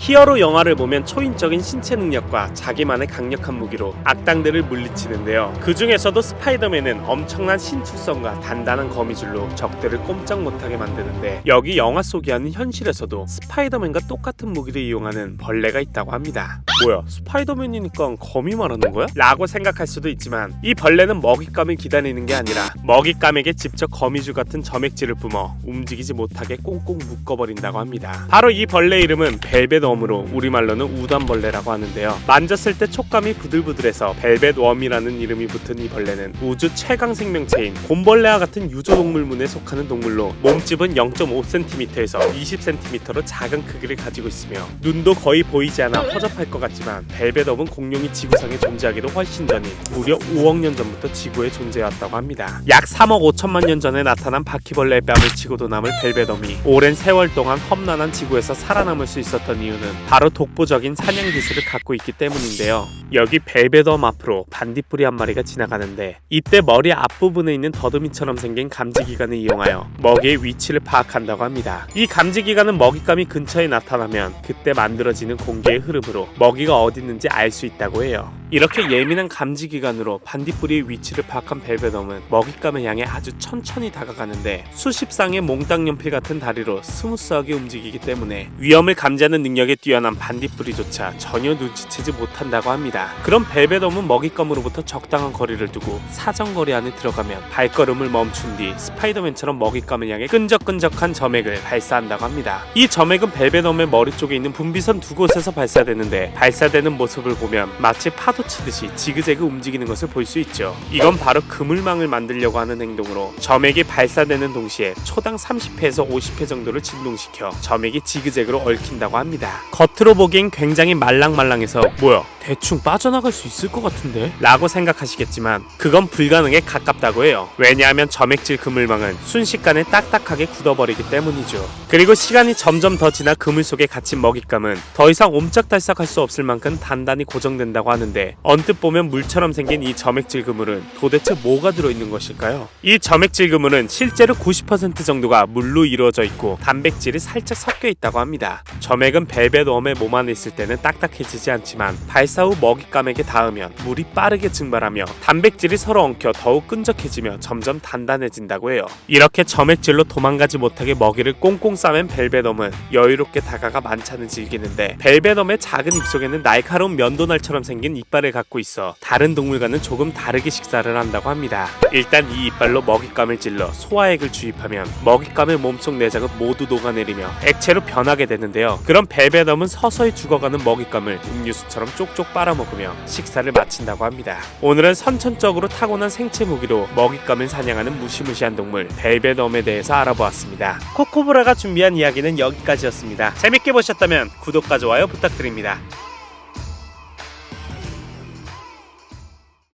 히어로 영화를 보면 초인적인 신체 능력과 자기만의 강력한 무기로 악당들을 물리치는데요. 그 중에서도 스파이더맨은 엄청난 신축성과 단단한 거미줄로 적들을 꼼짝 못하게 만드는데, 여기 영화 속이 아닌 현실에서도 스파이더맨과 똑같은 무기를 이용하는 벌레가 있다고 합니다. 뭐야, 스파이더맨이니까 거미 말하는 거야? 라고 생각할 수도 있지만, 이 벌레는 먹잇감을 기다리는 게 아니라 먹잇감에게 직접 거미줄 같은 점액질을 뿜어 움직이지 못하게 꽁꽁 묶어버린다고 합니다. 바로 이 벌레 이름은 벨벳웜으로 우리말로는 우단벌레라고 하는데요. 만졌을 때 촉감이 부들부들해서 벨벳웜이라는 이름이 붙은 이 벌레는 우주 최강 생명체인 곰벌레와 같은 유조동물문에 속하는 동물로, 몸집은 0.5cm에서 20cm로 작은 크기를 가지고 있으며 눈도 거의 보이지 않아 허접할 것 같지만, 벨벳웜은 공룡이 지구상에 존재하기도 훨씬 전인 무려 5억 년 전부터 지구에 존재해왔다고 합니다. 약 3억 5천만 년 전에 나타난 바퀴벌레의 뺨을 치고도 남을 벨벳웜이 오랜 세월 동안 험난한 지구에서 살아남을 수 있었던 이유는 바로 독보적인 사냥 기술을 갖고 있기 때문인데요. 여기 벨벳웜 앞으로 반딧불이 한 마리가 지나가는데, 이때 머리 앞부분에 있는 더듬이처럼 생긴 감지기관을 이용하여 먹이의 위치를 파악한다고 합니다. 이 감지기관은 먹잇감이 근처에 나타나면 그때 만들어지는 공기의 흐름으로 먹이가 어디 있는지 알 수 있다고 해요. 이렇게 예민한 감지기관으로 반딧불이의 위치를 파악한 벨벳웜은 먹잇감을 향해 아주 천천히 다가가는데, 수십 쌍의 몽땅 연필 같은 다리로 스무스하게 움직이기 때문에 위험을 감지하는 능력에 뛰어난 반딧불이조차 전혀 눈치채지 못한다고 합니다. 그럼 벨벳웜은 먹잇감으로부터 적당한 거리를 두고 사정거리 안에 들어가면 발걸음을 멈춘 뒤 스파이더맨처럼 먹잇감을 향해 끈적끈적한 점액을 발사한다고 합니다. 이 점액은 벨벳웜의 머리 쪽에 있는 분비선 두 곳에서 발사되는데, 발사되는 모습을 보면 마치 파도 치듯이 지그재그 움직이는 것을 볼 수 있죠. 이건 바로 그물망을 만들려고 하는 행동으로, 점액이 발사되는 동시에 초당 30회에서 50회 정도를 진동시켜 점액이 지그재그로 얽힌다고 합니다. 겉으로 보기엔 굉장히 말랑말랑해서 뭐야, 대충 빠져나갈 수 있을 것 같은데? 라고 생각하시겠지만 그건 불가능에 가깝다고 해요. 왜냐하면 점액질 그물망은 순식간에 딱딱하게 굳어버리기 때문이죠. 그리고 시간이 점점 더 지나 그물 속에 갇힌 먹잇감은 더 이상 옴짝달싹할 수 없을 만큼 단단히 고정된다고 하는데, 언뜻 보면 물처럼 생긴 이 점액질 그물은 도대체 뭐가 들어있는 것일까요? 이 점액질 그물은 실제로 90% 정도가 물로 이루어져 있고 단백질이 살짝 섞여 있다고 합니다. 점액은 벨벳웜의 몸 안에 있을 때는 딱딱해지지 않지만 발사 후 먹잇감에게 닿으면 물이 빠르게 증발하며 단백질이 서로 엉켜 더욱 끈적해지며 점점 단단해진다고 해요. 이렇게 점액질로 도망가지 못하게 먹이를 꽁꽁 싸맨 벨벳웜은 여유롭게 다가가 만찬을 즐기는데, 벨벳웜의 작은 입속에는 날카로운 면도날처럼 생긴 이빨을 갖고 있어 다른 동물과는 조금 다르게 식사를 한다고 합니다. 일단 이 이빨로 먹잇감을 찔러 소화액을 주입하면 먹잇감의 몸속 내장은 모두 녹아내리며 액체로 변하게 되는데요. 그럼 벨벳웜은 서서히 죽어가는 먹잇감을 음료수처럼 쪽쪽 빨아먹으며 식사를 마친다고 합니다. 오늘은 선천적으로 타고난 생체 무기로 먹잇감을 사냥하는 무시무시한 동물 벨벳웜에 대해서 알아보았습니다. 코코브라가 준비한 이야기는 여기까지였습니다. 재밌게 보셨다면 구독과 좋아요 부탁드립니다.